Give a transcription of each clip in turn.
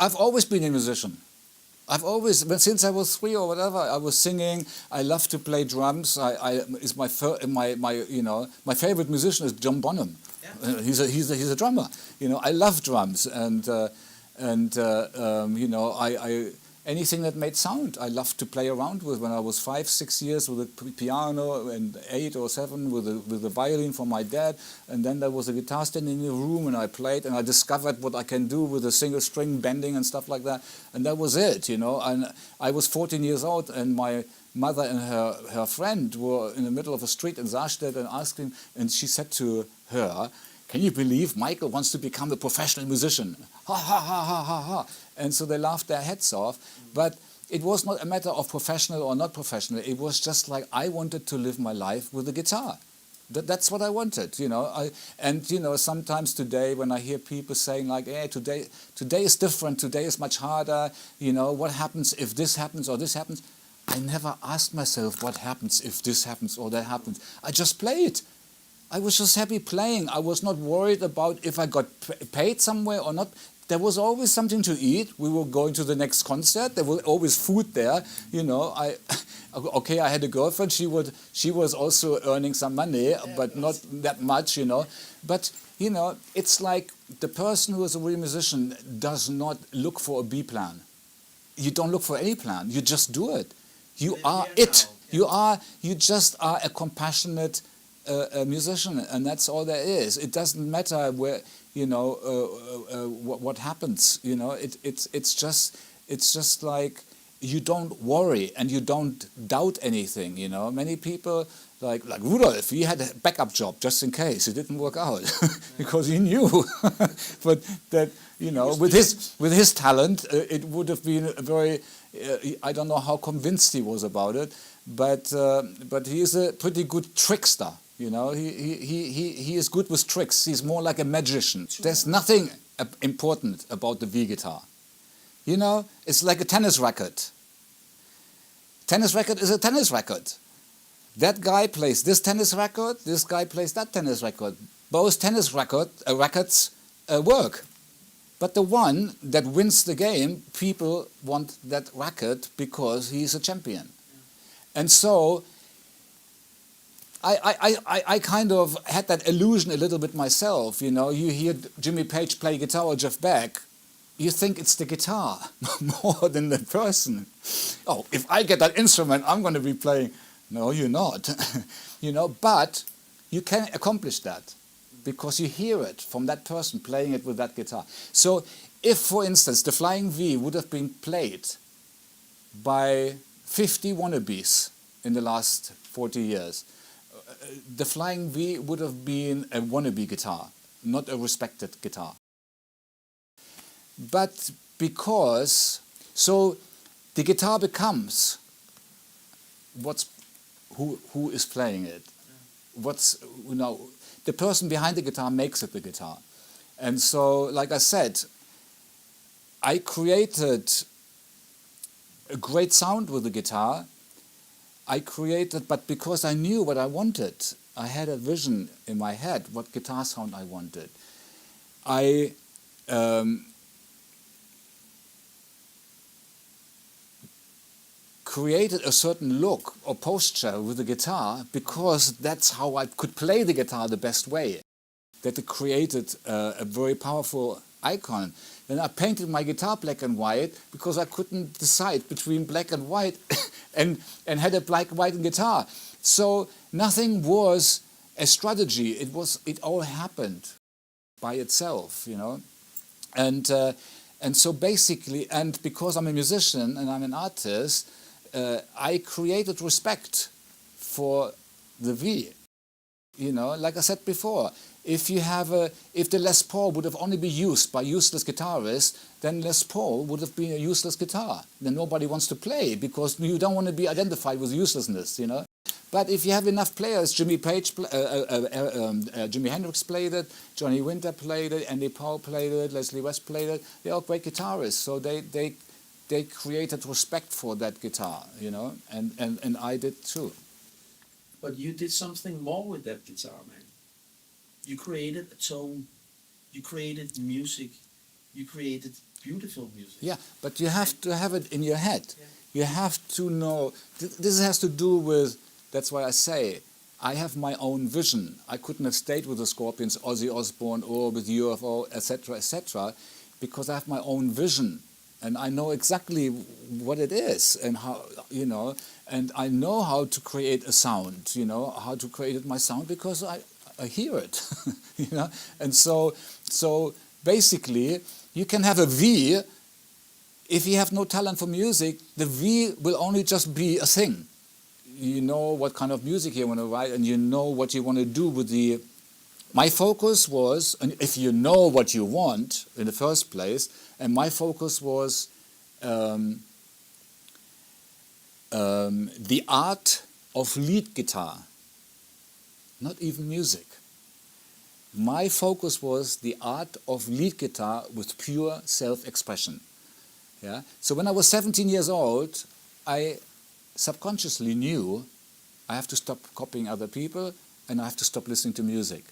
I've always been a musician. I've always, since I was 3 or whatever, I was singing. I love to play drums. Is my favorite musician is John Bonham. Yeah. He's a drummer. You know, I love drums, and you know, I anything that made sound, I loved to play around with. When I was 5, 6 years with a piano, and 8 or 7 with a violin from my dad, and then there was a guitar standing in the room, and I played, and I discovered what I can do with a single string bending and stuff like that, and that was it, you know. And I was 14 years old, and my mother and her friend were in the middle of a street in Saarstedt and asked him, and she said to her, "Can you believe Michael wants to become a professional musician?" Ha ha ha ha ha ha. And so they laughed their heads off. But it was not a matter of professional or not professional. It was just like I wanted to live my life with a guitar. That's what I wanted, you know. And you know, sometimes today when I hear people saying like, "Hey, today is different. Today is much harder. You know, what happens if this happens or this happens?" I never asked myself what happens if this happens or that happens. I just played. I was just happy playing. I was not worried about if I got paid somewhere or not. There was always something to eat. We were going to the next concert. There was always food there. You know, I had a girlfriend. She was also earning some money, yeah, but not that much, you know. But, you know, it's like the person who is a real musician does not look for a B plan. You don't look for any plan. You just do it. You are it. You just are a compassionate a musician, and that's all there is. It doesn't matter where, you know, what happens. You know, it's just like you don't worry and you don't doubt anything. You know, many people like Rudolf, he had a backup job just in case it didn't work out because he knew, but that, you know, with his talent, it would have been a very. I don't know how convinced he was about it, but he is a pretty good trickster. You know, he is good with tricks. He's more like a magician. There's nothing important about the V guitar. You know, it's like a tennis racket. Tennis racket is a tennis racket. That guy plays this tennis racket, this guy plays that tennis racket. Both tennis rackets work. But the one that wins the game, people want that racket because he's a champion. And so I kind of had that illusion a little bit myself, you know. You hear Jimmy Page play guitar or Jeff Beck, you think it's the guitar more than the person. Oh, if I get that instrument, I'm going to be playing. No, you're not. You know, but you can accomplish that because you hear it from that person playing it with that guitar. So if, for instance, the Flying V would have been played by 50 wannabes in the last 40 years, the Flying V would have been a wannabe guitar, not a respected guitar. But because, so the guitar becomes who is playing it. You know, the person behind the guitar makes it the guitar. And so, like I said, I created a great sound with the guitar. I created, but because I knew what I wanted, I had a vision in my head what guitar sound I wanted. I created a certain look or posture with the guitar because that's how I could play the guitar the best way. That it created a very powerful icon. Then I painted my guitar black and white because I couldn't decide between black and white and had a black, white guitar. So nothing was a strategy. It all happened by itself, you know. And so basically, and because I'm a musician and I'm an artist, I created respect for the V. You know, like I said before, if the Les Paul would have only been used by useless guitarists, then Les Paul would have been a useless guitar. Then nobody wants to play because you don't want to be identified with uselessness, you know. But if you have enough players, Jimmy Page, Jimi Hendrix played it, Johnny Winter played it, Andy Powell played it, Leslie West played it. They're all great guitarists, so they created respect for that guitar, you know, and I did too. But you did something more with that guitar, man. You created a tone, you created music, you created beautiful music. Yeah, but you have to have it in your head. Yeah. You have to know. This has to do with. That's why I say I have my own vision. I couldn't have stayed with the Scorpions, Ozzy Osbourne, or with UFO, etc., because I have my own vision, and I know exactly what it is and how, you know, and I know how to create a sound. You know how to create my sound because I hear it. You know, and so basically you can have a V. If you have no talent for music, the V will only just be a thing. You know what kind of music you want to write, and you know what you want to do with the. My focus was, and if you know what you want in the first place, and my focus was the art of lead guitar, not even music. My focus was the art of lead guitar with pure self-expression. Yeah. So when I was 17 years old, I subconsciously knew I have to stop copying other people and I have to stop listening to music,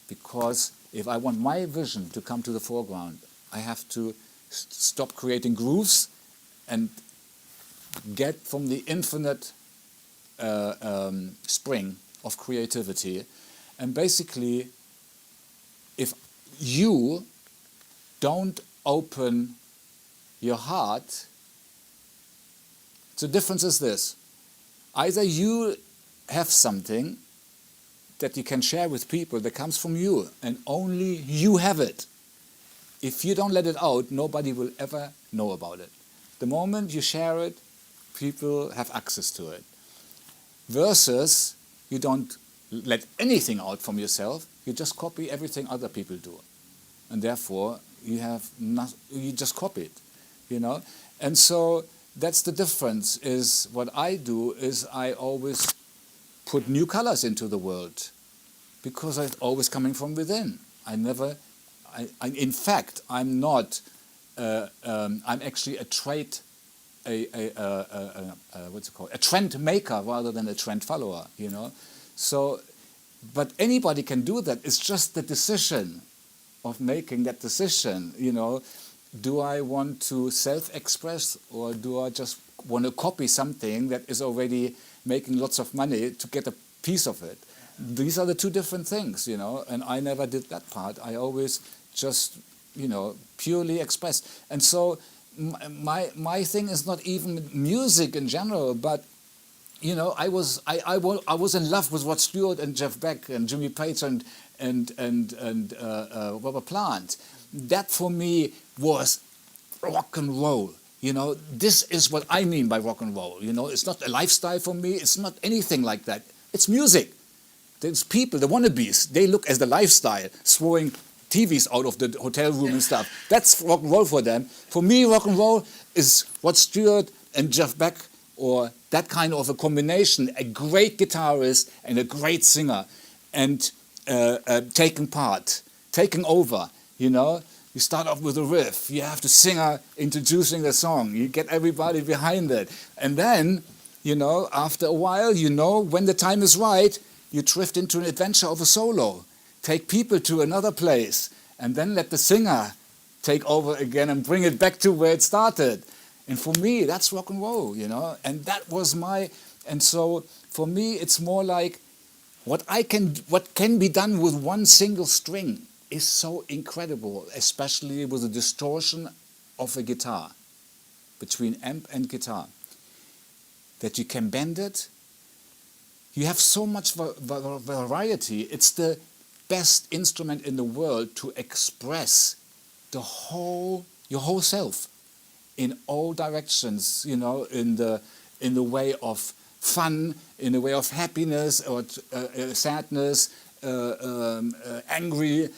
because if I want my vision to come to the foreground, I have to stop creating grooves and get from the infinite spring of creativity. And basically, if you don't open your heart, the difference is this. Either you have something that you can share with people that comes from you, and only you have it. If you don't let it out, nobody will ever know about it. The moment you share it, people have access to it. Versus, you don't let anything out from yourself, you just copy everything other people do. And therefore, you just copy it, you know? And so, that's the difference, is what I do is I always put new colors into the world, because it's always coming from within. In fact, I'm not, I'm actually a trend maker rather than a trend follower, you know. So, but anybody can do that. It's just the decision of making that decision, you know. Do I want to self-express, or do I just want to copy something that is already making lots of money to get a piece of it? These are the two different things, you know, and I never did that part. I always just, you know, purely expressed. And so my thing is not even music in general, but, you know, I was in love with Rod Stewart and Jeff Beck and Jimmy Page and Robert Plant. That for me was rock and roll. You know, this is what I mean by rock and roll. You know, it's not a lifestyle for me. It's not anything like that. It's music. There's people, the wannabes, they look as the lifestyle, throwing TVs out of the hotel room and stuff. That's rock and roll for them. For me, rock and roll is Rod Stewart and Jeff Beck, or that kind of a combination, a great guitarist and a great singer, and taking over, you know. You start off with a riff, you have the singer introducing the song, you get everybody behind it. And then, you know, after a while, you know, when the time is right, you drift into an adventure of a solo. Take people to another place, and then let the singer take over again and bring it back to where it started. And for me, that's rock and roll, you know. And that was and so for me, it's more like what can be done with one single string is so incredible, especially with the distortion of a guitar, between amp and guitar, that you can bend it. You have so much variety. It's the best instrument in the world to express your whole self in all directions, you know, in the way of fun, in the way of happiness or sadness, angry,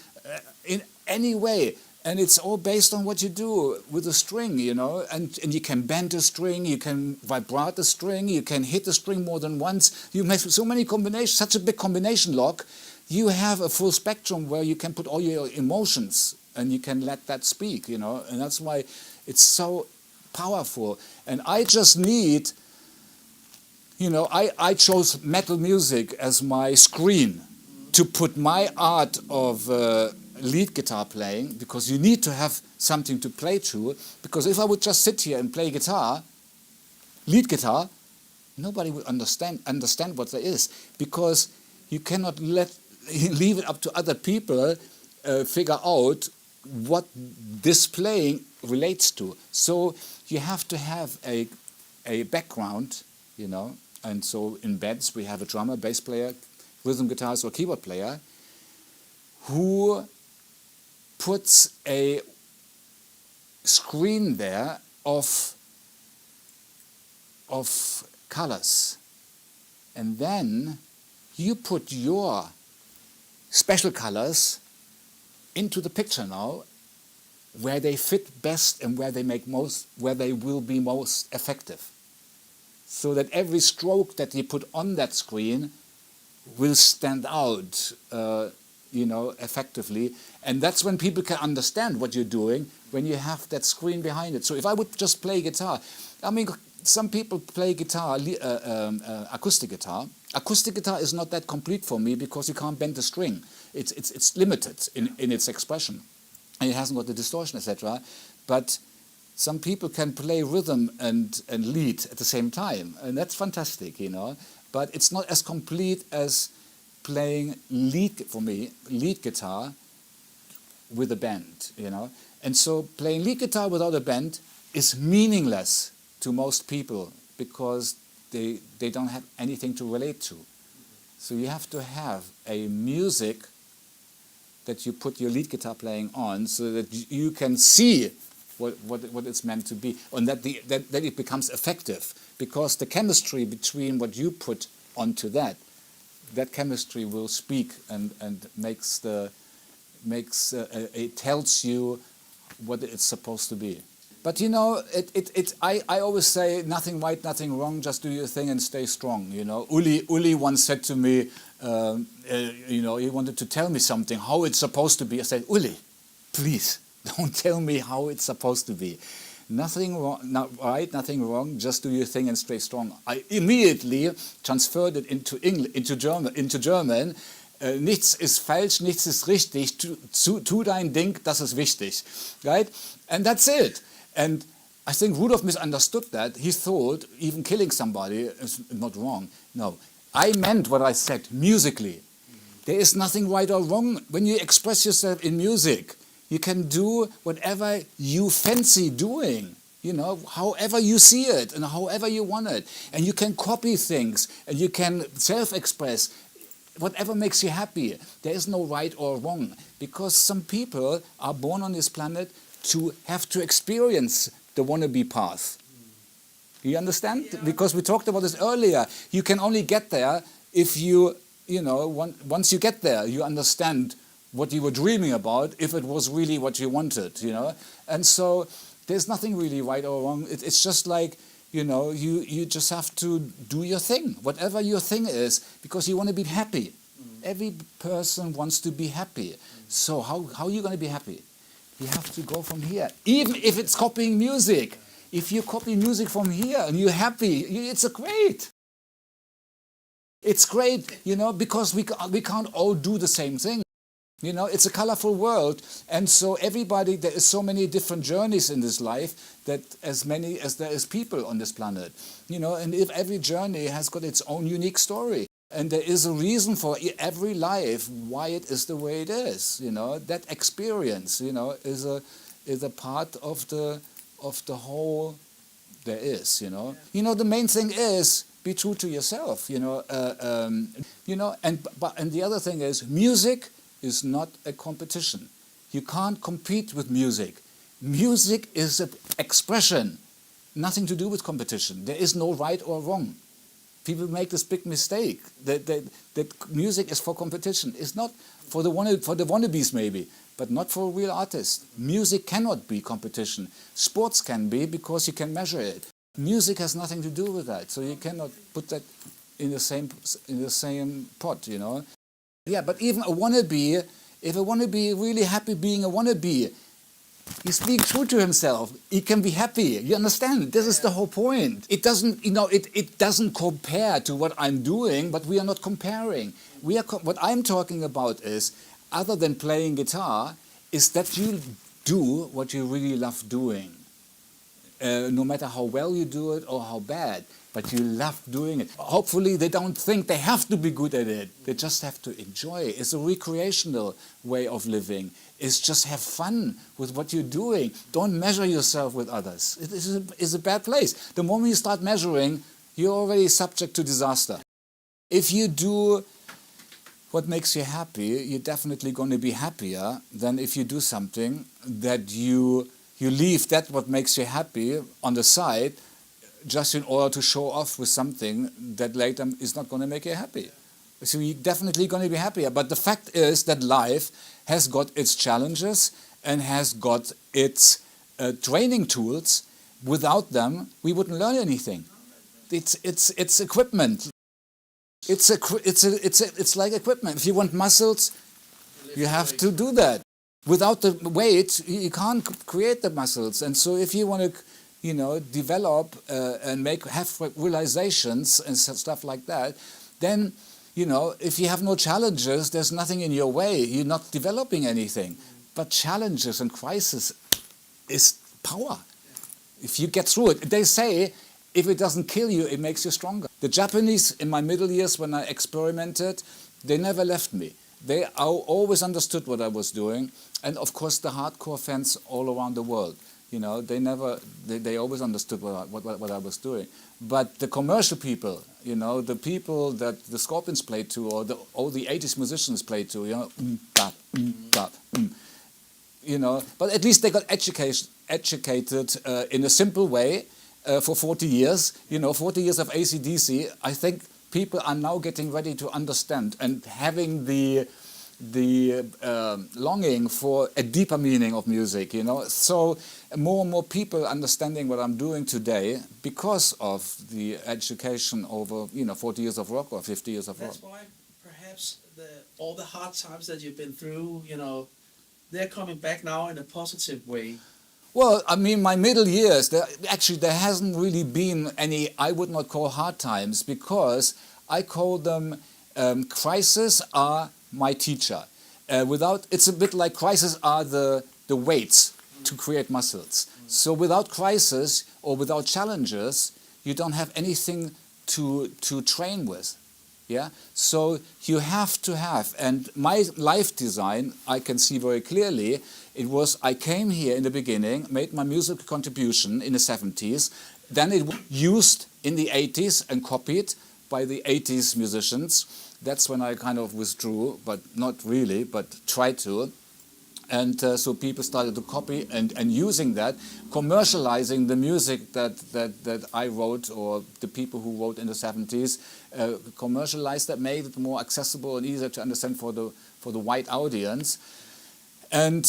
in any way. And it's all based on what you do with the string, you know, and you can bend the string, you can vibrate the string, you can hit the string more than once. You make so many combinations, such a big combination lock. You have a full spectrum where you can put all your emotions and you can let that speak, you know, and that's why it's so powerful. And I just need, you know, I chose metal music as my screen to put my art of lead guitar playing, because you need to have something to play to. Because if I would just sit here and play guitar, lead guitar, nobody would understand what there is, because you cannot leave it up to other people figure out what this playing relates to. So you have to have a background, you know. And so in bands we have a drummer, bass player, rhythm guitarist or keyboard player who puts a screen there of colors, and then you put your special colors into the picture now, where they fit best and where they will be most effective, so that every stroke that you put on that screen will stand out, you know, effectively. And that's when people can understand what you're doing, when you have that screen behind it. So if I would just play guitar, I mean, some people play guitar, acoustic guitar. Acoustic guitar is not that complete for me, because you can't bend the string. It's limited in its expression, and it hasn't got the distortion, etc. But some people can play rhythm and lead at the same time, and that's fantastic, you know. But it's not as complete as playing lead guitar with a band, you know. And so playing lead guitar without a band is meaningless to most people, because they don't have anything to relate to. So you have to have a music that you put your lead guitar playing on, so that you can see what it's meant to be, and that it becomes effective, because the chemistry between what you put onto that chemistry will speak and it tells you what it's supposed to be. But you know, I always say, nothing right, nothing wrong, just do your thing and stay strong, you know. Uli once said to me, you know, he wanted to tell me something, how it's supposed to be. I said, Uli, please, don't tell me how it's supposed to be. Nothing wrong, not right, nothing wrong, just do your thing and stay strong. I immediately transferred it into German. Nichts ist falsch, nichts ist richtig, tu dein Ding, das ist wichtig. Right? And that's it. And I think Rudolf misunderstood that. He thought even killing somebody is not wrong. No, I meant what I said musically. There is nothing right or wrong when you express yourself in music. You can do whatever you fancy doing, you know, however you see it and however you want it. And you can copy things and you can self-express, whatever makes you happy. There is no right or wrong, because some people are born on this planet to have to experience the wannabe path. You understand? Yeah. Because we talked about this earlier. You can only get there if you know, once you get there, you understand what you were dreaming about, if it was really what you wanted, you know. And so there's nothing really right or wrong. It's just like, you know, you just have to do your thing, whatever your thing is, because you want to be happy. Every person wants to be happy. So how are you going to be happy? You have to go from here, even if it's copying music. If you copy music from here and you're happy, it's great. It's great, you know, because we can't all do the same thing. You know, it's a colorful world, and so everybody, there is so many different journeys in this life, that as many as there is people on this planet. You know, and if every journey has got its own unique story, and there is a reason for every life why it is the way it is. You know, that experience, you know, is a part of the whole there is. You know, the main thing is be true to yourself. You know, and the other thing is, music is not a competition. You can't compete with music. Music is an expression, nothing to do with competition. There is no right or wrong. People make this big mistake that music is for competition. It's not for the wannabes maybe, but not for real artists. Music cannot be competition. Sports can be, because you can measure it. Music has nothing to do with that, so you cannot put that in the same pot, you know. Yeah, but even a wannabe, if a wannabe really happy being a wannabe, he's being true to himself. He can be happy. You understand? This is the whole point. It doesn't, you know, it doesn't compare to what I'm doing, but we are not comparing. What I'm talking about is, other than playing guitar, is that you do what you really love doing. No matter how well you do it or how bad, but you love doing it. Hopefully they don't think they have to be good at it. They just have to enjoy it. It's a recreational way of living. It's just have fun with what you're doing. Don't measure yourself with others. It's a bad place. The moment you start measuring, you're already subject to disaster. If you do what makes you happy, you're definitely going to be happier than if you do something that you leave that what makes you happy on the side just in order to show off with something that later is not going to make you happy. So you're definitely going to be happier. But the fact is that life has got its challenges and has got its training tools. Without them, we wouldn't learn anything. It's equipment. It's like equipment. If you want muscles, you have to do that. Without the weight, you can't create the muscles. And so if you want to, develop and have realizations and stuff like that, then, if you have no challenges, there's nothing in your way. You're not developing anything. But challenges and crisis is power. If you get through it, they say, if it doesn't kill you, it makes you stronger. The Japanese, in my middle years when I experimented, they never left me. They always understood what I was doing. And of course, the hardcore fans all around the world. They always understood what I was doing. But the commercial people, the people that the Scorpions played to, or all the 80s musicians played to, but at least they got educated in a simple way for 40 years. 40 years of AC/DC. I think people are now getting ready to understand and having the longing for a deeper meaning of music, So more and more people understanding what I'm doing today because of the education over, 40 years of rock or 50 years of rock. That's why perhaps all the hard times that you've been through, they're coming back now in a positive way. Well, I mean, my middle years, there hasn't really been any, I would not call hard times, because I call them crises are my teacher. It's a bit like crises are the weights to create muscles. So without crisis or without challenges, you don't have anything to train with. Yeah. So you have to have, and my life design, I can see very clearly, it was I came here in the beginning, made my music contribution in the 70s, then it was used in the 80s and copied by the 80s musicians. That's when I kind of withdrew, but not really, but tried to. And so people started to copy and using that, commercializing the music that I wrote, or the people who wrote in the 70s, commercialized that, made it more accessible and easier to understand for the wide audience. And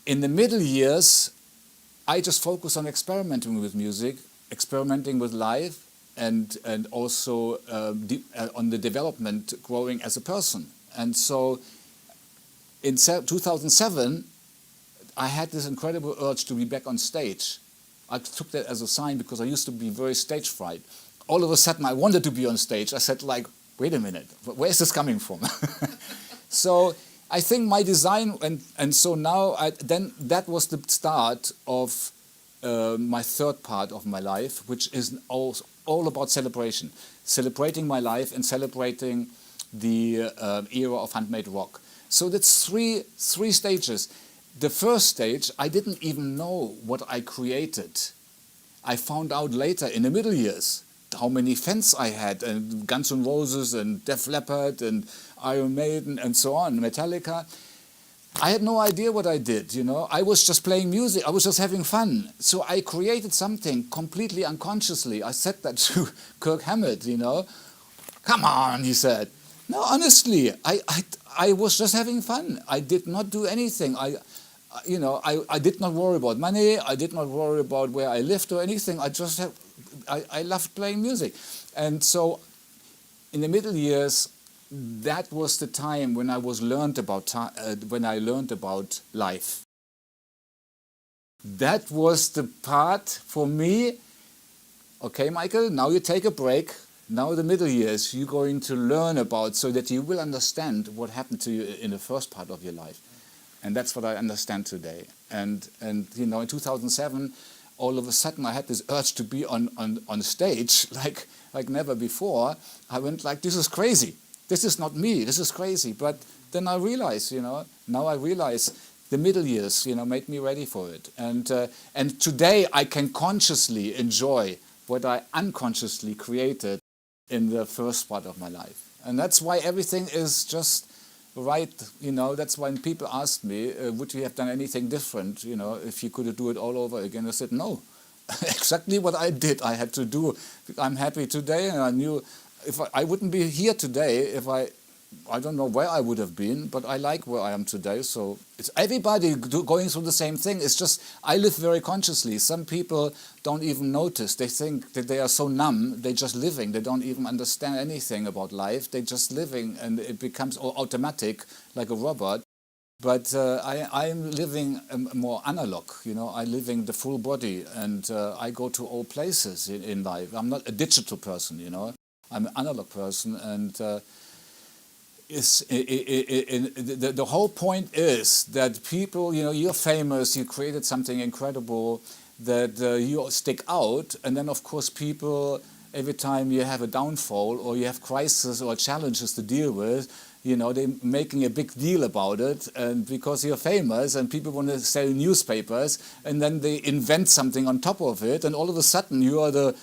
in the middle years, I just focused on experimenting with music, experimenting with life, and also on the development, growing as a person. And so in 2007, I had this incredible urge to be back on stage. I took that as a sign because I used to be very stage fright. All of a sudden, I wanted to be on stage. I said, wait a minute, where is this coming from? So I think my design, and so now, then that was the start of my third part of my life, which is all about celebration. Celebrating my life and celebrating the era of handmade rock. So that's three stages. The first stage, I didn't even know what I created. I found out later in the middle years how many fans I had, and Guns N' Roses and Def Leppard and Iron Maiden and so on, Metallica. I had no idea what I did, I was just playing music, I was just having fun. So I created something completely unconsciously. I said that to Kirk Hammett, Come on, he said. No, honestly, I was just having fun. I did not do anything. I did not worry about money. I did not worry about where I lived or anything. I loved playing music. And so in the middle years, that was the time when I learned about life. That was the part for me. Okay, Michael, now you take a break. Now the middle years you're going to learn about so that you will understand what happened to you in the first part of your life. And that's what I understand today. And you know, in 2007, all of a sudden I had this urge to be on stage like never before. I went like, this is crazy. This is not me. This is crazy. But then I realized, you know, now I realize the middle years, you know, made me ready for it. And today I can consciously enjoy what I unconsciously created in the first part of my life. And that's why everything is just right, you know. That's when people ask me, would you have done anything different, you know, if you could do it all over again? I said, no. Exactly what I did, I had to do. I'm happy today, and I knew if I wouldn't be here today if I don't know where I would have been, but I like where I am today. So it's everybody going through the same thing. It's just I live very consciously. Some people don't even notice. They think that they are so numb. They're just living. They don't even understand anything about life. They're just living, and it becomes automatic, like a robot. But I'm living more analog. You know, I'm living the full body, and I go to all places in life. I'm not a digital person. You know, I'm an analog person, and the whole point is that people, you know, you're famous, you created something incredible, that you stick out, and then of course people, every time you have a downfall or you have crisis or challenges to deal with, you know, they're making a big deal about it, and because you're famous and people want to sell newspapers, and then they invent something on top of it, and all of a sudden you are the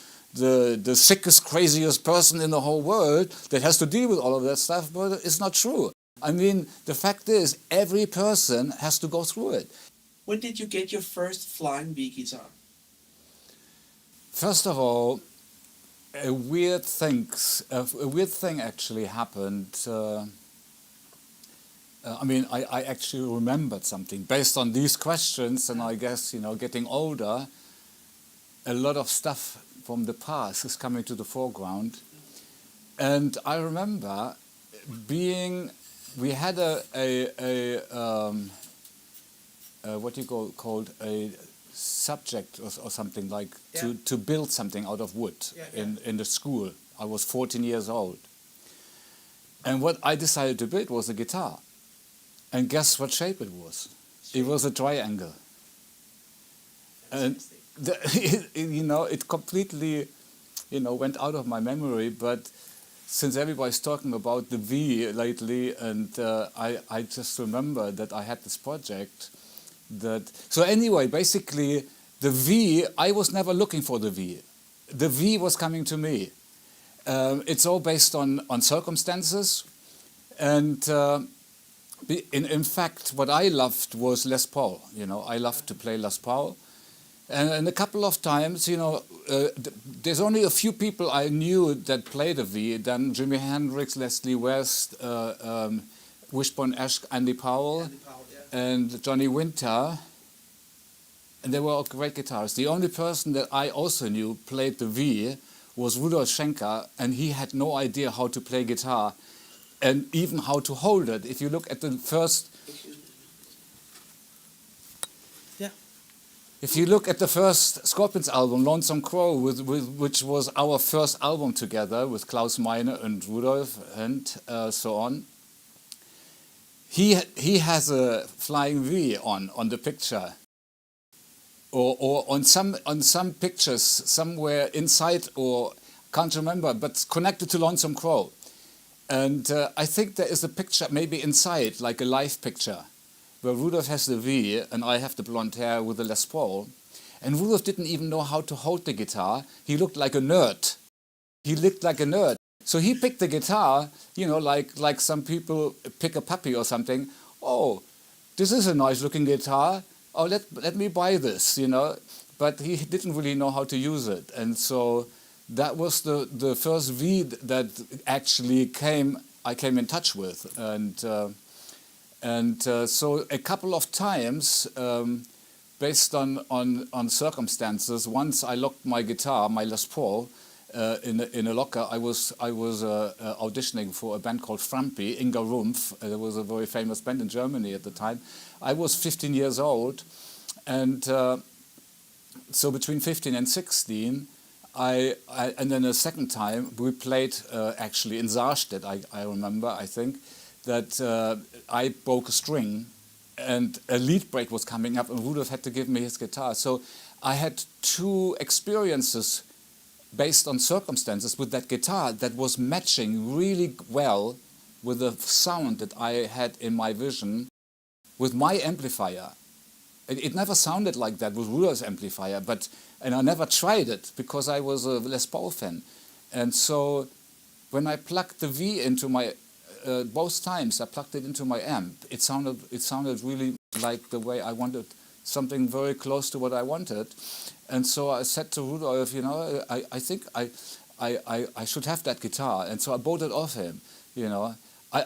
sickest, craziest person in the whole world that has to deal with all of that stuff, but it's not true. I mean, the fact is, every person has to go through it. When did you get your first flying V guitar? First of all, a weird thing actually happened. I mean, I actually remembered something based on these questions, and I guess, you know, getting older, a lot of stuff from the past is coming to the foreground. And I remember we had what you called a subject or something like, to build something out of wood in the school. I was 14 years old. And what I decided to build was a guitar. And guess what shape it was? It was a triangle. And you know, it completely, you know, went out of my memory. But since everybody's talking about the V lately, and I just remember that I had this project. So anyway, basically, the V, I was never looking for the V. The V was coming to me. It's all based on circumstances, and in fact, what I loved was Les Paul. You know, I loved to play Les Paul. And a couple of times, you know, there's only a few people I knew that played the V. Then Jimi Hendrix, Leslie West, Wishbone Ash, Andy Powell, and Johnny Winter. And they were all great guitarists. The only person that I also knew played the V was Rudolf Schenker, and he had no idea how to play guitar and even how to hold it. If you look at the first... If you look at the first Scorpions album, Lonesome Crow, which was our first album together with Klaus Meine and Rudolf and so on, he has a flying V on the picture, or on some pictures somewhere inside, or can't remember, but connected to Lonesome Crow. And I think there is a picture maybe inside, like a live picture, where Rudolf has the V and I have the blonde hair with the Les Paul. And Rudolf didn't even know how to hold the guitar. He looked like a nerd. So he picked the guitar, you know, like some people pick a puppy or something. Oh, this is a nice looking guitar. Oh, let me buy this, you know. But he didn't really know how to use it. And so that was the first V that actually I came in touch with. And so a couple of times, based on circumstances, once I locked my guitar, my Les Paul, in a locker. I was auditioning for a band called Frampi, Inga Rumpf. There was a very famous band in Germany at the time. I was 15 years old, and so between 15 and 16, and then a second time we played actually in Saarstedt. I remember. I think that I broke a string, and a lead break was coming up, and Rudolf had to give me his guitar. So I had two experiences based on circumstances with that guitar that was matching really well with the sound that I had in my vision with my amplifier. It never sounded like that with Rudolf's amplifier, and I never tried it because I was a Les Paul fan. And so when I plugged the V into my, both times I plugged it into my amp, it sounded really like the way I wanted, something very close to what I wanted. And so I said to Rudolf, you know, I think I should have that guitar. And so I bought it off him, you know.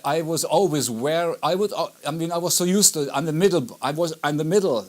I was always I was so used to, I'm the middle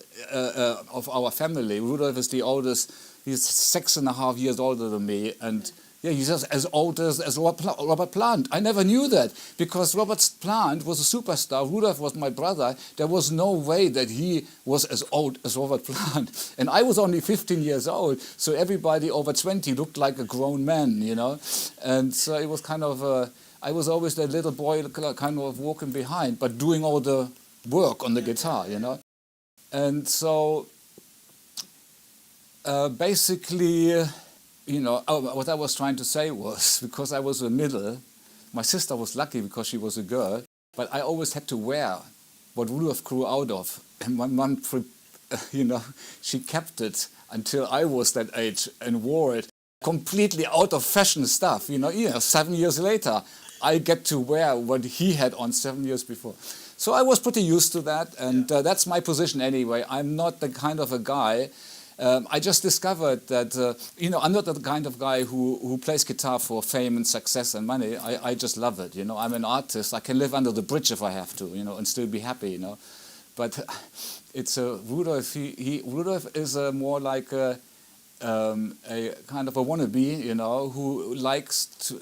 of our family. Rudolf is the oldest, he's 6.5 years older than me, and yeah, he's just as old as Robert Plant. I never knew that, because Robert Plant was a superstar, Rudolf was my brother. There was no way that he was as old as Robert Plant. And I was only 15 years old, so everybody over 20 looked like a grown man, you know. And so it was kind of I was always that little boy kind of walking behind, but doing all the work on the guitar, you know. And so basically, you know, what I was trying to say was, because I was the middle, my sister was lucky because she was a girl, but I always had to wear what Rudolf grew out of. And my mom, you know, she kept it until I was that age and wore it. Completely out of fashion stuff, you know, 7 years later. I get to wear what he had on 7 years before. So I was pretty used to that, and that's my position anyway. I'm not the kind of a guy, I just discovered that, you know, I'm not the kind of guy who plays guitar for fame and success and money. I just love it, you know. I'm an artist. I can live under the bridge if I have to, you know, and still be happy, you know. But it's Rudolf, Rudolf is more like a kind of a wannabe, you know, who likes to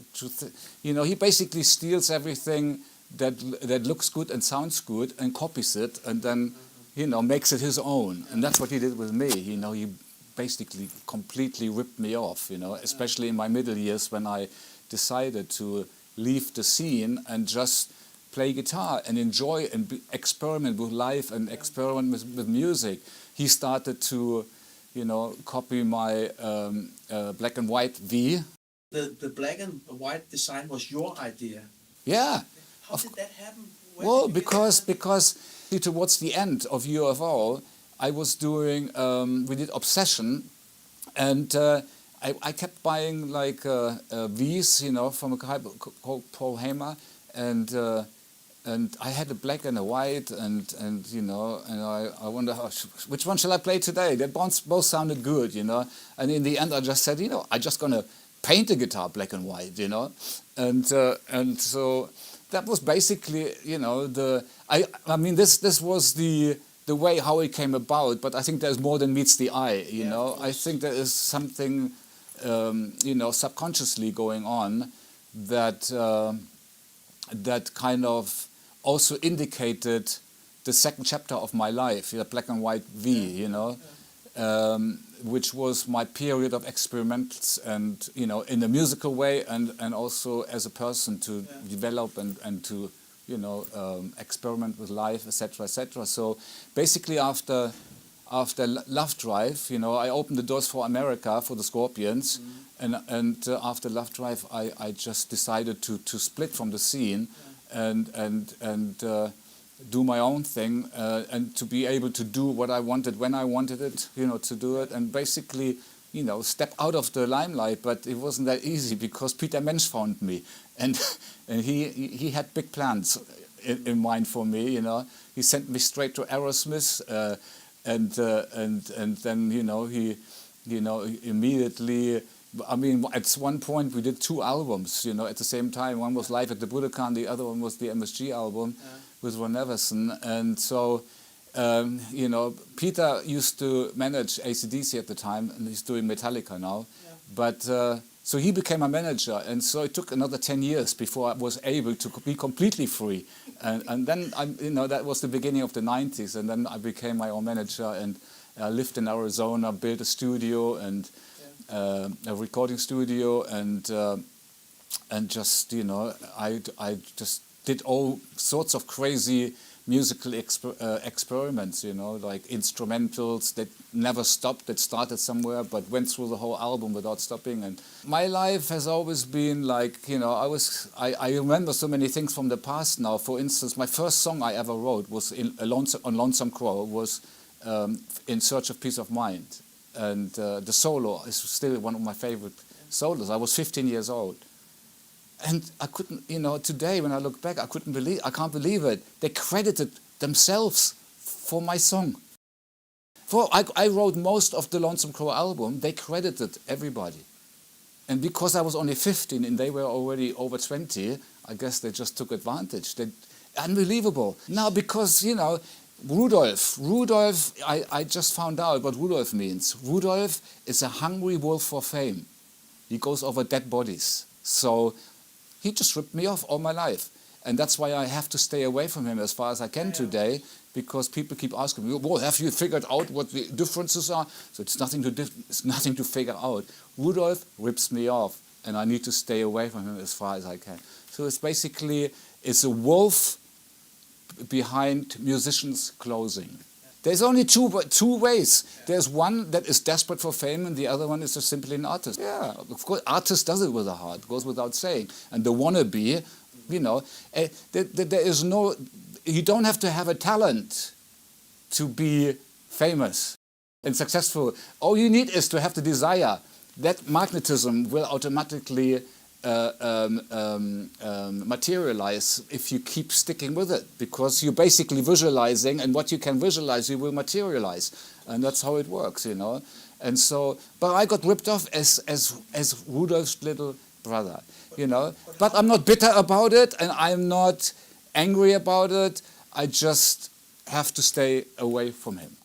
you know, he basically steals everything that looks good and sounds good and copies it, and then, you know, makes it his own. And that's what he did with me. You know, he basically completely ripped me off, you know, especially in my middle years when I decided to leave the scene and just play guitar and enjoy and experiment with life and experiment with music. He started to, you know, copy my black and white V. The black and white design was your idea. Yeah. How did that happen? Well, because towards the end of UFO, I was doing, we did Obsession, and I kept buying like V's, you know, from a guy called Paul Hamer, and I had a black and a white, and you know, and I wonder which one shall I play today? They both sounded good, you know, and in the end I just said, you know, I'm just gonna paint the guitar black and white, you know, and so that was basically, you know, I mean this was the way how it came about, but I think there's more than meets the eye, you know. I think there is something, you know, subconsciously going on that that kind of also indicated the second chapter of my life, the black and white V, you know, which was my period of experiments and, you know, in a musical way and also as a person to develop and to, you know, experiment with life, etc., etc. So basically after Love Drive, you know, I opened the doors for America, for the Scorpions, and after Love Drive I just decided to split from the scene and do my own thing and to be able to do what I wanted when I wanted it, you know, to do it, and basically, you know, step out of the limelight. But it wasn't that easy because Peter Mensch found me, and he had big plans in mind for me, you know. He sent me straight to Aerosmith, and then, you know, he immediately. I mean, at one point we did 2 albums, you know, at the same time. One was Live at the Budokan, the other one was the MSG album with Ron Everson. And so, you know, Peter used to manage AC/DC at the time, and he's doing Metallica now. Yeah. But so he became a manager, and so it took another 10 years before I was able to be completely free. And then, you know, that was the beginning of the 90s, and then I became my own manager, and I lived in Arizona, built a studio, and a recording studio, and just, you know, I just did all sorts of crazy musical experiments, you know, like instrumentals that never stopped, that started somewhere but went through the whole album without stopping. And my life has always been like, you know, I remember so many things from the past now. For instance, my first song I ever wrote was on Lonesome Crow, was In Search of Peace of Mind. And the solo is still one of my favorite solos. I was 15 years old. And I couldn't, you know, today when I look back, I can't believe it. They credited themselves for my song. I wrote most of the Lonesome Crow album, they credited everybody. And because I was only 15 and they were already over 20, I guess they just took advantage. Unbelievable. Now, because, you know, Rudolf, I just found out what Rudolf means. Rudolf is a hungry wolf for fame. He goes over dead bodies. So he just ripped me off all my life. And that's why I have to stay away from him as far as I can today, because people keep asking me, well, have you figured out what the differences are? So it's nothing to figure out. Rudolf rips me off, and I need to stay away from him as far as I can. So it's basically, it's a wolf behind musicians' clothing. There's only two ways. There's one that is desperate for fame, and the other one is just simply an artist. Yeah, of course, artist does it with a heart, goes without saying. And the wannabe, you know, there is no, you don't have to have a talent to be famous and successful. All you need is to have the desire. That magnetism will automatically materialize if you keep sticking with it, because you're basically visualizing, and what you can visualize you will materialize, and that's how it works, you know. And so, but I got ripped off as Rudolf's little brother, you know. But I'm not bitter about it, and I'm not angry about it. I just have to stay away from him.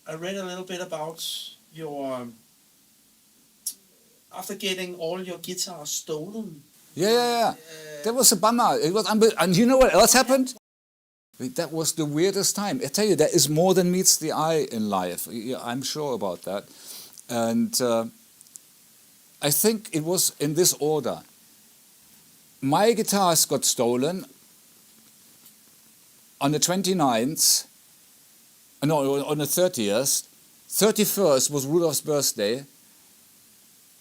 I read a little bit about your after getting all your guitars stolen. Yeah. That was a bummer. It was and you know what else happened? That was the weirdest time. I tell you, there is more than meets the eye in life. I'm sure about that. And I think it was in this order. My guitars got stolen on the 29th, no, on the 30th. 31st was Rudolf's birthday.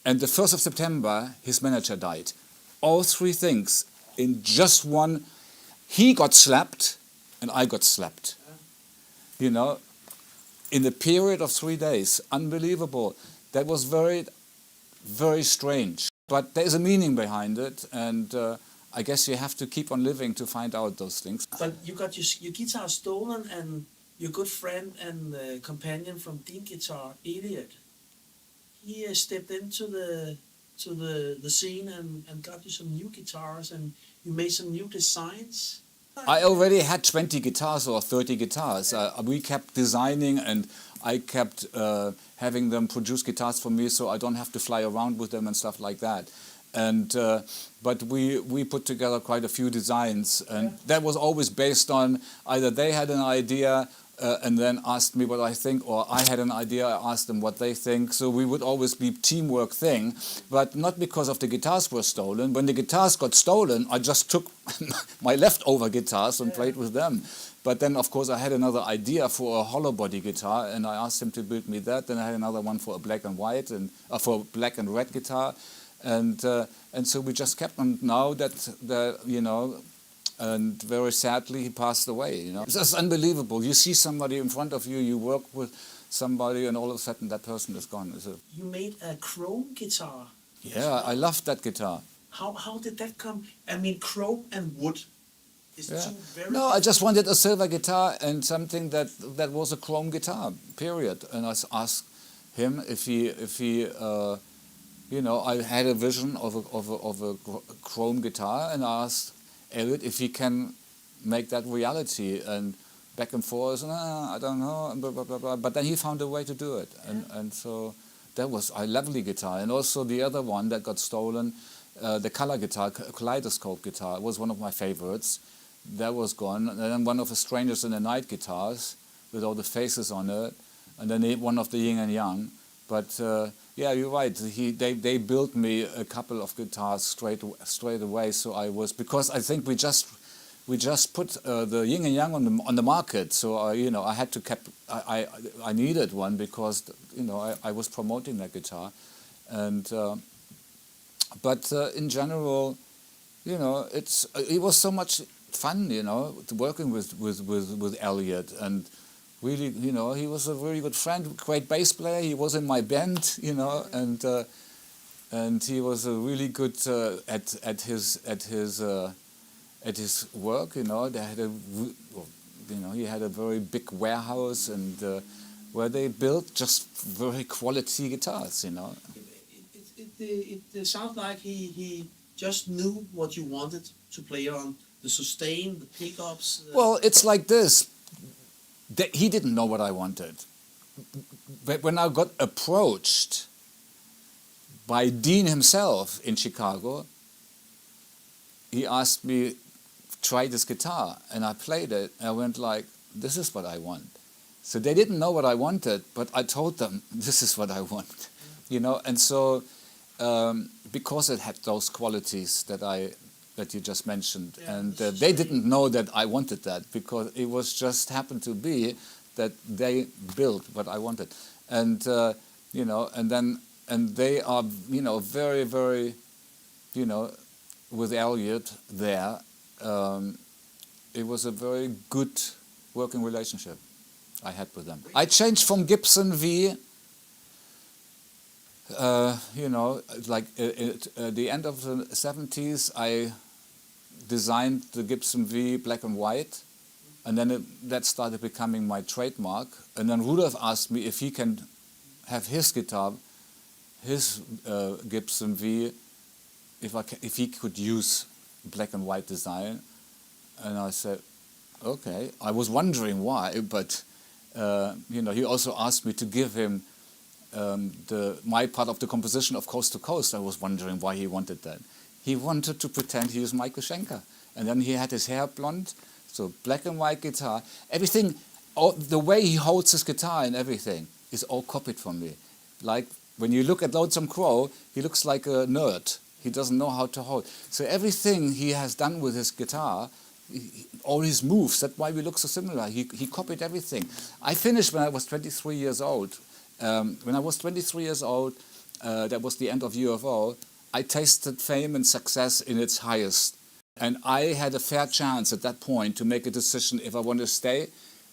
And the 1st of September, his manager died. All three things in just one. He got slapped, and I got slapped. You know, in the period of 3 days. Unbelievable. That was very, very strange. But there's a meaning behind it, and I guess you have to keep on living to find out those things. But you got your guitar stolen, and your good friend and companion from Dean Guitar, Elliot, he stepped into the scene and got you some new guitars, and you made some new designs. I already had 20 guitars or 30 guitars. We kept designing, and I kept having them produce guitars for me, so I don't have to fly around with them and stuff like that. And but we put together quite a few designs, and that was always based on either they had an idea and then asked me what I think, or I had an idea, I asked them what they think. So we would always be teamwork thing, but not because of the guitars were stolen. When the guitars got stolen, I just took my leftover guitars and played with them. But then, of course, I had another idea for a hollow body guitar, and I asked him to build me that. Then I had another one for a black and white, and for black and red guitar, and so we just kept on. Now that you know. And very sadly, he passed away. You know, it's just unbelievable. You see somebody in front of you, you work with somebody, and all of a sudden that person is gone. You made a chrome guitar. Yeah, I loved that guitar. How did that come? I mean, chrome and wood is two very. No, I just wanted a silver guitar and something that was a chrome guitar. Period. And I asked him if he. You know, I had a vision of a chrome guitar, and I asked Elliot if he can make that reality, and back and forth, I don't know, blah, blah, blah, blah. But then he found a way to do it, and so that was a lovely guitar. And also the other one that got stolen, the color guitar, kaleidoscope guitar, was one of my favorites. That was gone. And then one of the Strangers in the Night guitars with all the faces on it, and then one of the Yin and Yang. But Yeah, you're right. They built me a couple of guitars straight away. So I was, because I think we just put the yin and yang on the market. So I had to I needed one because I was promoting that guitar, and but in general, it was so much fun, working with Elliot, and really, he was a very good friend, great bass player. He was in my band, and he was a really good at his work. They had he had a very big warehouse, and where they built just very quality guitars. It sounds like he just knew what you wanted to play on, the sustain, the pickups. Well, it's like this. He didn't know what I wanted. But when I got approached by Dean himself in Chicago, he asked me, try this guitar, and I played it, and I went like, this is what I want. So they didn't know what I wanted, but I told them, this is what I want. And so because it had those qualities that you just mentioned, and they didn't know that I wanted that, because it was just happened to be that they built what I wanted, and and they are very, very, with Elliot there, it was a very good working relationship I had with them. I changed from Gibson V. Like at the end of the 70s, I designed the Gibson V black and white, and then that started becoming my trademark. And then Rudolf asked me if he can have his guitar, his Gibson V, if he could use black and white design. And I said, okay. I was wondering why, but he also asked me to give him my part of the composition of Coast to Coast. I was wondering why he wanted that. He wanted to pretend he was Michael Schenker. And then he had his hair blonde, so black and white guitar. Everything, the way he holds his guitar and everything is all copied from me. Like when you look at Lonesome Crow, he looks like a nerd. He doesn't know how to hold. So everything he has done with his guitar, all his moves, that's why we look so similar. He copied everything. I finished when I was 23 years old. When I was 23 years old, that was the end of UFO, I tasted fame and success in its highest. And I had a fair chance at that point to make a decision if I want to stay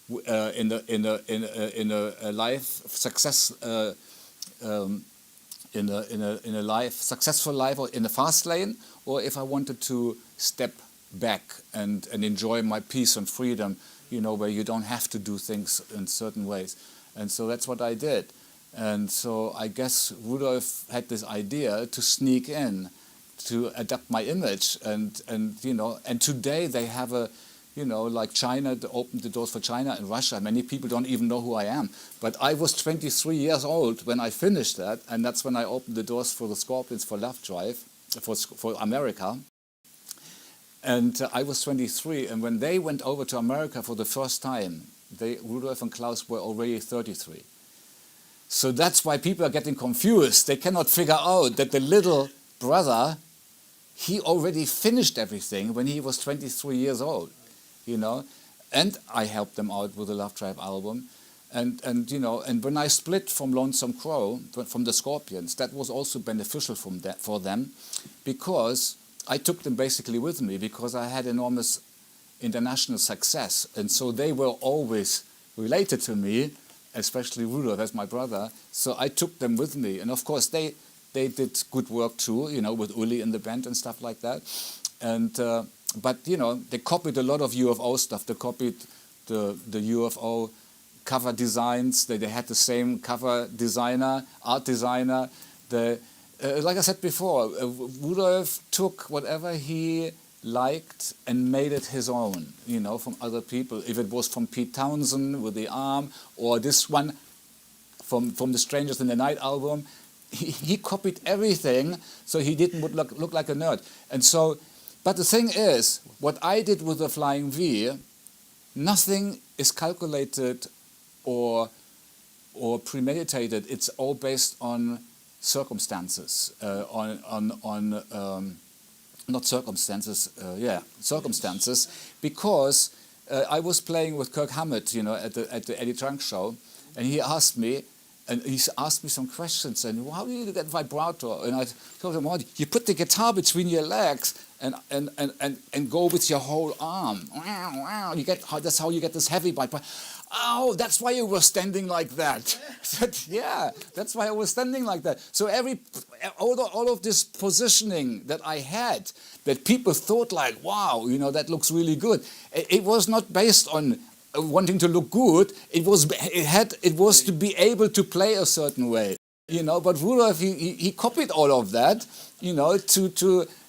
in a life success, in a life successful life, or in the fast lane, or if I wanted to step back and enjoy my peace and freedom, where you don't have to do things in certain ways. And so that's what I did. And so I guess Rudolf had this idea to sneak in, to adapt my image, and today they have a, like China opened the doors for China and Russia. Many people don't even know who I am. But I was 23 years old when I finished that, and that's when I opened the doors for the Scorpions for Love Drive, for America. And I was 23, and when they went over to America for the first time, Rudolf and Klaus were already 33. So that's why people are getting confused. They cannot figure out that the little brother, he already finished everything when he was 23 years old, And I helped them out with the Love Drive album. And when I split from Lonesome Crow, from the Scorpions, that was also beneficial for them, because I took them basically with me, because I had enormous international success. And so they were always related to me, especially Rudolf as my brother. So I took them with me. And of course, they did good work too, with Uli in the band and stuff like that. And but they copied a lot of UFO stuff. They copied the UFO cover designs. They had the same cover designer, art designer. Like I said before, Rudolf took whatever he liked and made it his own, from other people. If it was from Pete Townsend with the arm, or this one from the Strangers in the Night album, he copied everything, so he didn't look like a nerd. And so, but the thing is, what I did with the Flying V, nothing is calculated or premeditated. It's all based on circumstances, not circumstances, circumstances, because I was playing with Kirk Hammett, you know, at the Eddie Trunk show, and he asked me some questions, and how do you get vibrato? And I told him, well, you put the guitar between your legs and go with your whole arm. You get, that's how you get this heavy vibrato. Oh, that's why you were standing like that. I said, yeah, that's why I was standing like that. So all of this positioning that I had, that people thought like, wow, you know, that looks really good. It was not based on wanting to look good. It was to be able to play a certain way, you know. But Rudolf, he copied all of that, you know,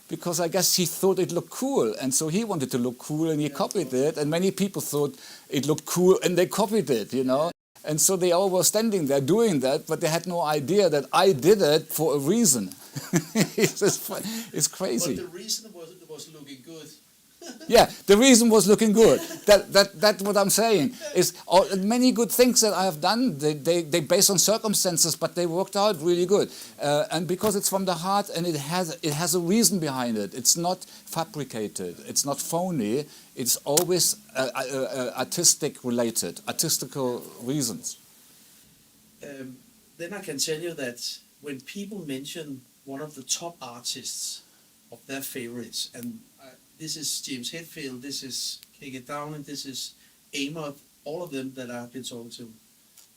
because I guess he thought it looked cool, and so he wanted to look cool, and he copied it. And many people thought it looked cool, and they copied it, you know. And so they all were standing there doing that, but they had no idea that I did it for a reason. It's crazy. But the reason was looking good. Yeah, the reason was looking good. That's what I'm saying. Is many good things that I have done, they based on circumstances, but they worked out really good. And because it's from the heart, and it has a reason behind it. It's not fabricated. It's not phony. It's always artistic related, artistical reasons. Then I can tell you that when people mention one of the top artists of their favorites, and this is James Hetfield, this is K.K. Downing, this is Amor, all of them that I've been talking to.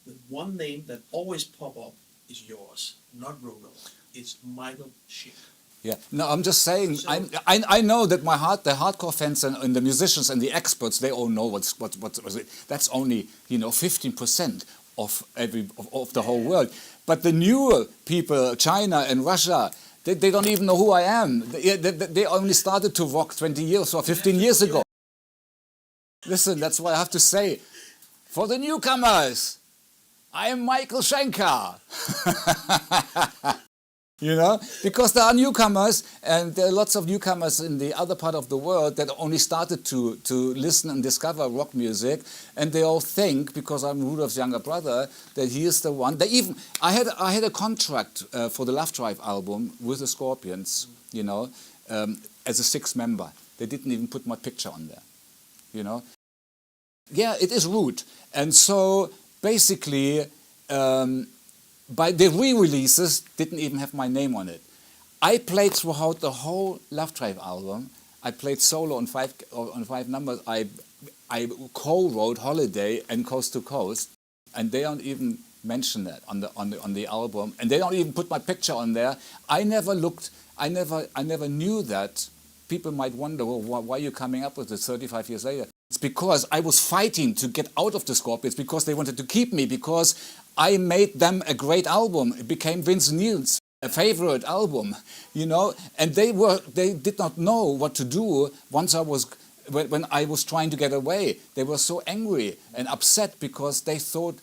The one name that always pop up is yours, not Rudolf. It's Michael Schenker. Yeah, no, I'm just saying. So, I know that the hardcore fans and the musicians and the experts, they all know what's it. That's only 15% of the whole world. But the newer people, China and Russia, they don't even know who I am. They only started to rock 20 years or 15 years ago. Listen, that's what I have to say. For the newcomers, I am Michael Schenker. You know, because there are newcomers, and there are lots of newcomers in the other part of the world that only started to listen and discover rock music, and they all think, because I'm Rudolf's younger brother, that he is the one. I had a contract for the Love Drive album with the Scorpions, you know, as a sixth member. They didn't even put my picture on there, you know. Yeah, it is rude, and so basically. By the re-releases, didn't even have my name on it. I played throughout the whole Love Drive album. I played solo on five numbers. I co-wrote Holiday and Coast to Coast, and they don't even mention that on the album, and they don't even put my picture on there. I never knew that. People might wonder, well, why are you coming up with this 35 years later? It's because I was fighting to get out of the Scorpions, because they wanted to keep me, because I made them a great album. It became Vince Neil's favorite album, you know, and they did not know what to do when I was trying to get away. They were so angry and upset because they thought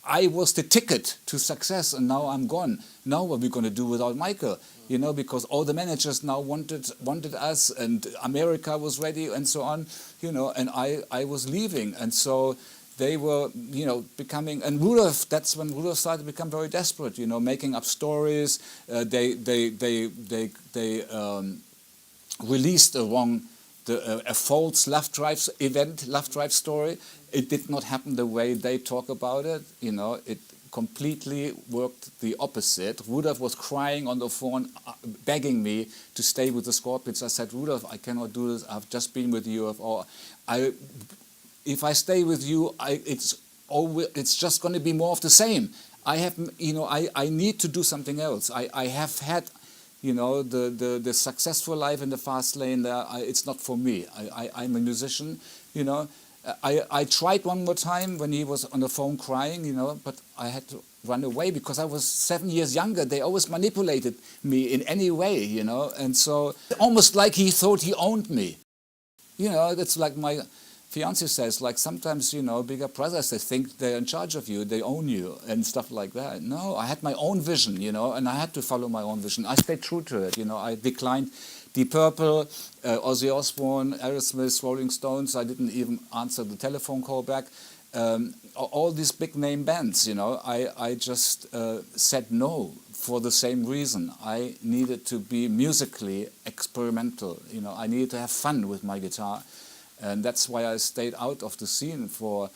I was the ticket to success, and now I'm gone. Now what are we going to do without Michael? You know, because all the managers now wanted us, and America was ready, and so on, you know, and I was leaving, and so they were, you know, becoming, and Rudolf, that's when Rudolf started to become very desperate, you know, making up stories. They released a false Love Drive story. It did not happen the way they talk about it, you know. It completely worked the opposite. Rudolf was crying on the phone, begging me to stay with the Scorpions. I said, Rudolf, I cannot do this. I've just been with you. If I stay with you, it's just going to be more of the same. I need to do something else. I have had, you know, the successful life in the fast lane. It's not for me. I'm a musician, you know. I tried one more time when he was on the phone crying, you know, but I had to run away because I was 7 years younger. They always manipulated me in any way, you know, and so almost like he thought he owned me. You know, that's like my fiance says, like sometimes, you know, bigger brothers, they think they're in charge of you, they own you and stuff like that. No, I had my own vision, you know, and I had to follow my own vision. I stayed true to it, you know. I declined Deep Purple, Ozzy Osbourne, Aerosmith, Rolling Stones. I didn't even answer the telephone call back. All these big name bands, you know, I just said no for the same reason. I needed to be musically experimental. You know, I needed to have fun with my guitar, and that's why I stayed out of the scene or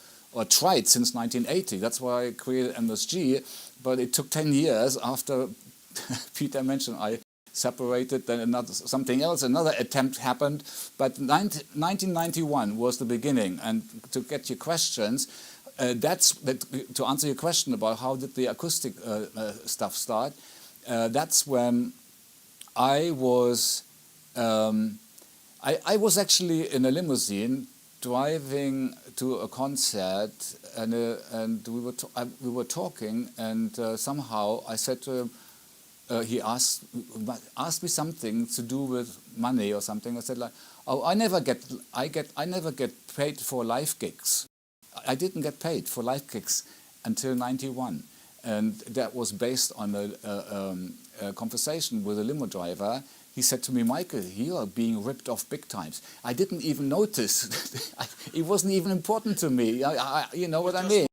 tried since 1980. That's why I created MSG, but it took 10 years after Peter mentioned I separated, then another attempt happened, but 1991 was the beginning. And to get your questions, to answer your question about how did the acoustic stuff start, that's when I was actually in a limousine driving to a concert, and we were talking, and somehow I said to him, he asked me something to do with money or something. I said like, "Oh, I never get paid for live gigs. I didn't get paid for live gigs until '91, and that was based on a conversation with a limo driver. He said to me, Michael, you are being ripped off big times. I didn't even notice. It wasn't even important to me. You know what I mean?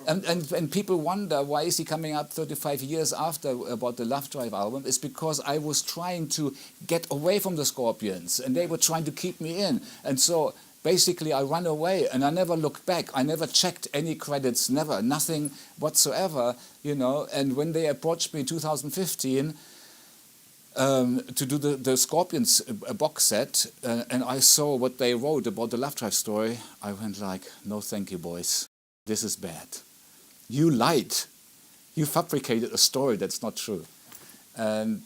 And people wonder why is he coming up 35 years after about the Love Drive album. It's because I was trying to get away from the Scorpions, and they were trying to keep me in. And so basically I ran away, and I never looked back. I never checked any credits, never, nothing whatsoever, you know. And when they approached me in 2015 to do the Scorpions box set, and I saw what they wrote about the Love Drive story, I went like, no thank you, boys. This is bad. You lied. You fabricated a story that's not true. And,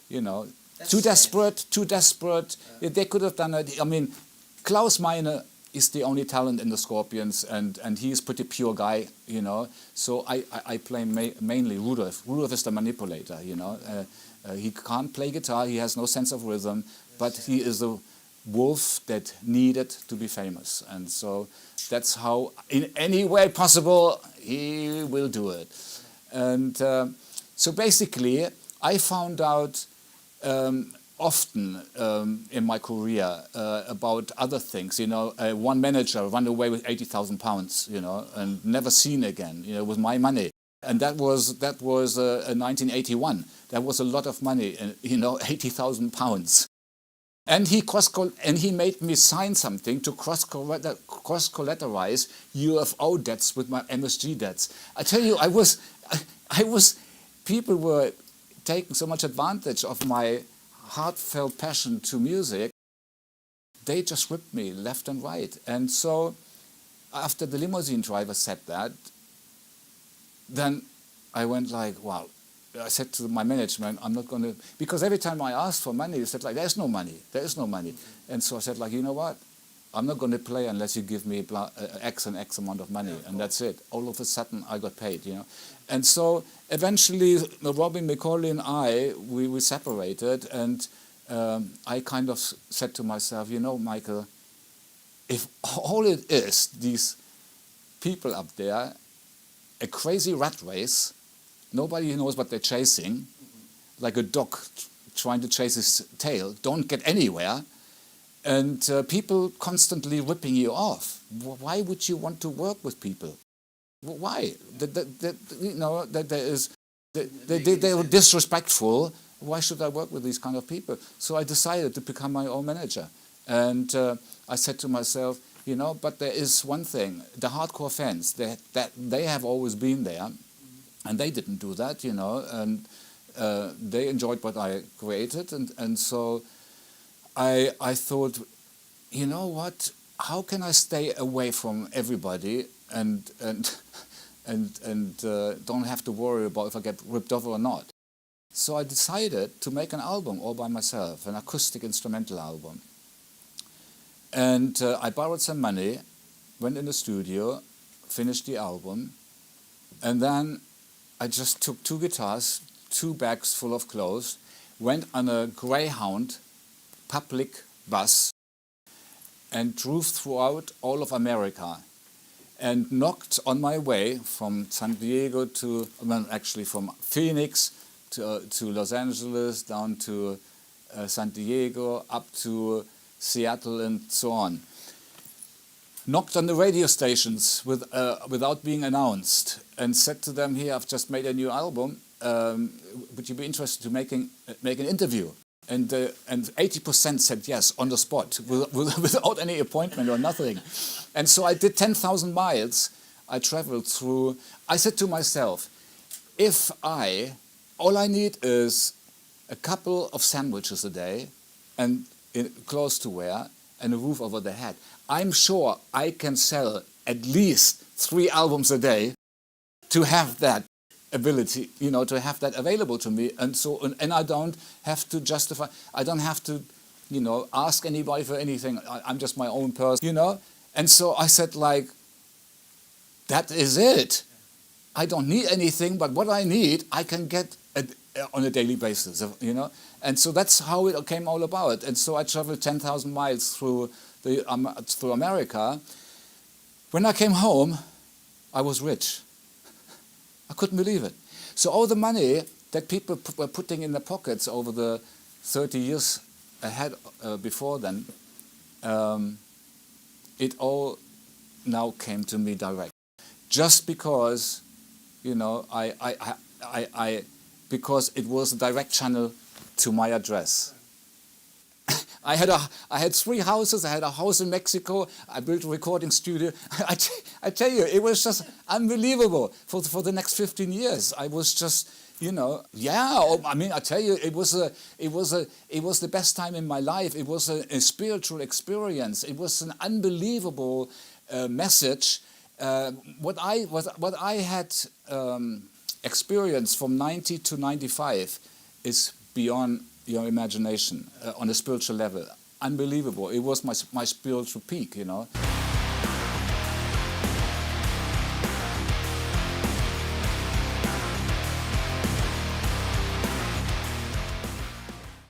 you know, That's too sad. desperate. They could have done it. I mean, Klaus Meine is the only talent in the Scorpions, and he's a pretty pure guy, you know. So I play mainly Rudolf. Rudolf is the manipulator, you know. He can't play guitar, he has no sense of rhythm, but he is a wolf that needed to be famous. And so that's how, in any way possible, he will do it. And so basically, I found out often in my career about other things, you know. One manager ran away with 80,000 pounds, you know, and never seen again, you know, with my money. And that was 1981. That was a lot of money, you know, 80,000 pounds. And he made me sign something to cross-collateralize UFO debts with my MSG debts. I tell you, people were taking so much advantage of my heartfelt passion to music. They just ripped me left and right. And so after the limousine driver said that, then I went like, wow. I said to my management, I'm not going to, because every time I asked for money, they said like, there's no money, there is no money. And so I said like, you know what, I'm not going to play unless you give me X and X amount of money, and that's it. All of a sudden I got paid, you know. And so eventually Robin McCauley and we separated, and I kind of said to myself, you know, Michael, if all it is, these people up there, a crazy rat race, nobody knows what they're chasing, like a dog trying to chase his tail, don't get anywhere, and people constantly ripping you off. Why would you want to work with people? Why? You know, they were disrespectful. Why should I work with these kind of people? So I decided to become my own manager. And I said to myself, you know, but there is one thing, the hardcore fans, they have always been there. And they didn't do that, you know, and they enjoyed what I created, and so I thought, you know what? How can I stay away from everybody and don't have to worry about if I get ripped off or not? So I decided to make an album all by myself, an acoustic instrumental album, and I borrowed some money, went in the studio, finished the album, and then I just took 2 guitars, 2 bags full of clothes, went on a Greyhound public bus and drove throughout all of America and knocked on my way from San Diego to, well, actually from Phoenix to Los Angeles, down to San Diego, up to Seattle and so on. knocked on the radio stations without being announced and said to them, "Here, I've just made a new album. Would you be interested to make an interview?" And 80% said yes on the spot, without any appointment or nothing. And so I did 10,000 miles. I traveled through. I said to myself, if all I need is a couple of sandwiches a day and clothes to wear and a roof over the head, I'm sure I can sell at least 3 albums a day to have that ability, to have that available to me. And so, and I don't have to justify, I don't have to, ask anybody for anything. I'm just my own person, And so I said, like, that is it. I don't need anything, but what I need, I can get on a daily basis, And so that's how it came all about. And so I traveled 10,000 miles through America. When I came home, I was rich. I couldn't believe it. So all the money that people were putting in their pockets over the 30 years ahead before then, it all now came to me direct. Just because, because it was a direct channel to my address. I had 3 houses. I had a house in Mexico. I built a recording studio. I tell you, it was just unbelievable. For the next 15 years, I was just, I mean, I tell you, it was the best time in my life. It was a spiritual experience. It was an unbelievable message. What I had experienced from 90 to 95 is beyond your imagination on a spiritual level. Unbelievable. It was my spiritual peak,